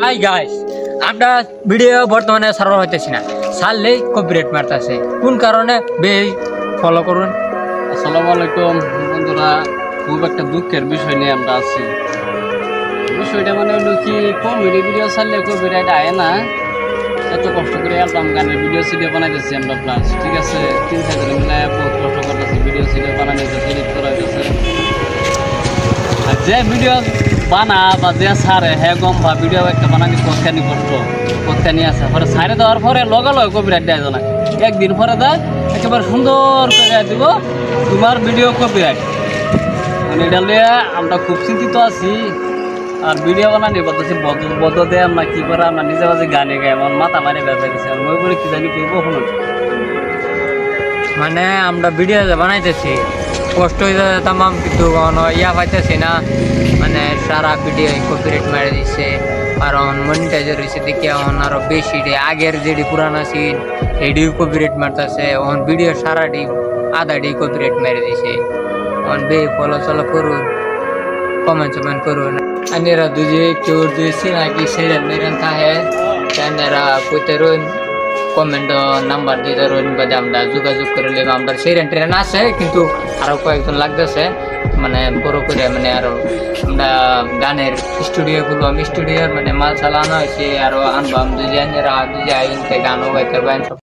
Hi guys, আমরা video বর্তমানে server হইতেছি না, ছাড়লেই কপিরাইট মারতেছে। কোন কারণে ফলো করুন। আসসালামু আলাইকুম বন্ধুরা, খুব একটা দুঃখের বিষয় নিয়ে আমরা আছি। বিষয়টা মানে হলো কি, কমেডি ভিডিও ছাড়লে কপিরাইট আয় না। এত কষ্ট করে অ্যালবাম গানের ভিডিও সিডিও বানাইতেছি আমরা, প্লাস ঠিক আছে 3-4 দিন মিলে বহুত কষ্ট করতেছি, ভিডিও সিডিও বানাইতেছে, এডিট করা হইতেছে। আর যে ভিডিও বানা বা যে সারে হ্যাঁ গম বা ভিডিও একটা বানানি কতখানি কষ্ট, কতখানি আছে। পরে সারে দেওয়ার পরে লগালগ কপিরাইট দেয় না, একদিন পরে দেয় একেবারে সুন্দর করে দিব তোমার ভিডিও কপিরাইট। মানে এটা নিয়ে আমরা খুব চিন্তিত আছি। আর ভিডিও বানানি বলতেছি বদ্ধ দেয় আমরা কী করে, আমরা নিজে মাঝে গানে গাই, আমার মাথা মারি ব্যথা গেছে, মই বলে কী জানি করবো শুনুন। মানে আমরা ভিডিও বানাইতেছি, কষ্ট হয়ে তামাম, কিন্তু ইয়া পাইতেছি না। মানে সারা ভিডিও কপিরাইট মেরে দিচ্ছে, কারণ মনিটাইজার হয়েছে দেখি এখন আরো বেশি আগের যেটি পুরানা সিন এডিও কপিরাইট মারতেছে। এখন ভিডিও সারাটি আধাটি কপিরাইট মেরে দিছে। এখন ফলো চলো করুন, কমেন্ট করুন। আনেরা দুজি কেউ দুইছি নাকি সেরেন মেরেন থাকে, তারা কইতে রইন, কমেন্ট নাম্বার দিয়ে ধরুন, বাদে আমরা যোগাযোগ করে নেব। আমরা সেরেন ট্রেন আছে, কিন্তু আরো কয়েকজন লাগতেছে, মানে বড় করে, মানে আরো আমরা গানের স্টুডিও খুলবো। আমি স্টুডিওর মানে মাল চালানো হয়েছে, আরো আনবাম দুজি আইন গানও গাইতে পারেন।